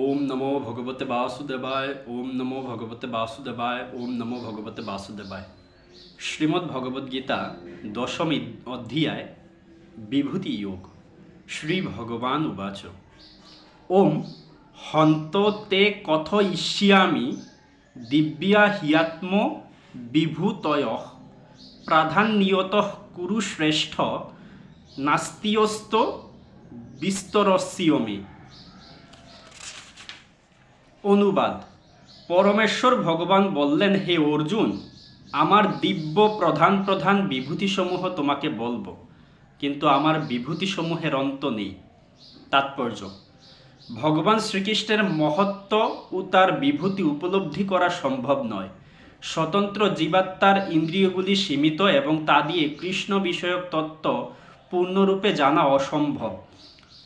ওম নমো ভগবতে বাসুদেবায়। ওম নমো ভগবতে বাসুদেবায়। ওম নমো ভগবতে বাসুদেবায়। শ্রীমদ্ ভগবদ্ গীতা দশম অধ্যায় বিভূতি যোগ। শ্রী ভগবান উবাচ ওম হন্ত তে কথয়িষ্যামি দিব্যা হিয়াত্ম বিভূতয়ঃ প্রাধান্যতঃ কুরু শ্রেষ্ঠ নাস্তিয়স্ত বিস্তরস্য মে। অনুবাদ: পরমেশ্বর ভগবান বললেন, হে অর্জুন, আমার দিব্য প্রধান প্রধান বিভূতিসমূহ তোমাকে বলবো, কিন্তু আমার বিভূতিসমূহের অন্ত নেই। তাৎপর্য: ভগবান শ্রীকৃষ্ণের মহত্ব ও তার বিভূতি উপলব্ধি করা সম্ভব নয়। স্বতন্ত্র জীবাত্মার ইন্দ্রিয়গুলি সীমিত এবং তা দিয়ে কৃষ্ণ বিষয়ক তত্ত্ব পূর্ণরূপে জানা অসম্ভব।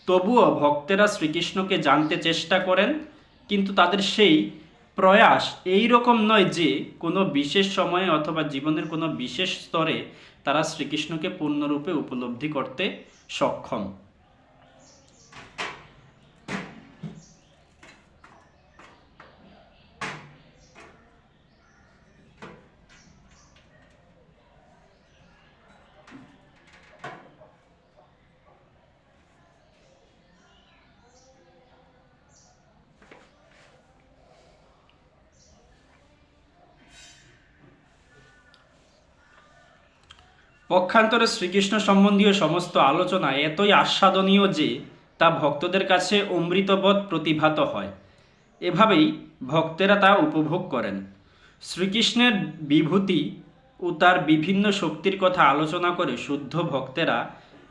তবুও ভক্তেরা শ্রীকৃষ্ণকে জানতে চেষ্টা করেন, কিন্তু তাদের সেই প্রয়াস এই রকম নয় যে কোনো বিশেষ সময়ে অথবা জীবনের কোনো বিশেষ স্তরে তারা শ্রীকৃষ্ণকে পূর্ণরূপে উপলব্ধি করতে সক্ষম। পক্ষান্তরে শ্রীকৃষ্ণ সম্বন্ধীয় সমস্ত আলোচনা এতই আস্বাদনীয় যে তা ভক্তদের কাছে অমৃতবৎ প্রতিভাত হয়। এভাবেই ভক্তেরা তা উপভোগ করেন। শ্রীকৃষ্ণের বিভূতি ও তার বিভিন্ন শক্তির কথা আলোচনা করে শুদ্ধ ভক্তেরা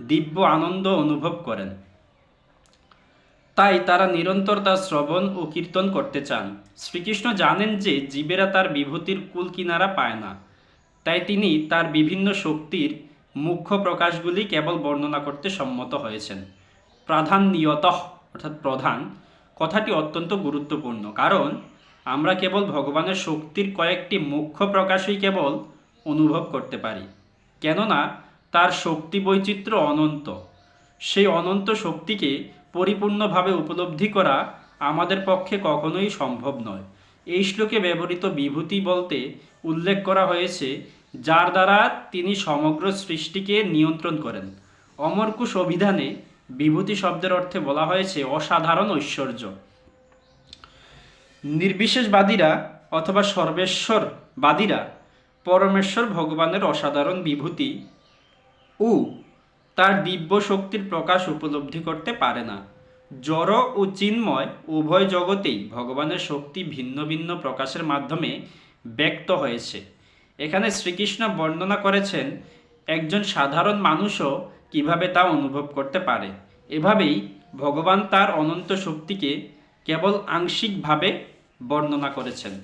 দিব্য আনন্দ অনুভব করেন। তাই তারা নিরন্তর তার শ্রবণ ও কীর্তন করতে চান। শ্রীকৃষ্ণ জানেন যে জীবেরা তার বিভূতির কুল কিনারা পায় না, তাই তিনি তার বিভিন্ন শক্তির মুখ্য প্রকাশগুলি কেবল বর্ণনা করতে সম্মত হয়েছেন। প্রাধান্যতঃ অর্থাৎ প্রধান কথাটি অত্যন্ত গুরুত্বপূর্ণ, কারণ আমরা কেবল ভগবানের শক্তির কয়েকটি মুখ্য প্রকাশই কেবল অনুভব করতে পারি, কেননা তার শক্তি বৈচিত্র্য অনন্ত। সেই অনন্ত শক্তিকে পরিপূর্ণভাবে উপলব্ধি করা আমাদের পক্ষে কখনোই সম্ভব নয়। এই শ্লোকে ব্যবহৃত বিভূতি বলতে উল্লেখ করা হয়েছে যার দ্বারা তিনি সমগ্র সৃষ্টিকে নিয়ন্ত্রণ করেন। অমরকুশ অভিধানে বিভূতি শব্দের অর্থে বলা হয়েছে অসাধারণ ঐশ্বর্য। নির্বিশেষবাদীরা অথবা সর্বেশ্বরবাদীরা পরমেশ্বর ভগবানের অসাধারণ বিভূতি ও তার দিব্য শক্তির প্রকাশ উপলব্ধি করতে পারে না। জড় ও চিন্ময় উভয় জগতেই ভগবানের শক্তি ভিন্ন ভিন্ন প্রকাশের মাধ্যমে ব্যক্ত হয়েছে। এখানে শ্রীকৃষ্ণ বর্ণনা করেছেন একজন সাধারণ মানুষও কিভাবে তা অনুভব করতে পারে। এভাবেই ভগবান তার অনন্ত শক্তিকে কেবল আংশিকভাবে বর্ণনা করেছেন।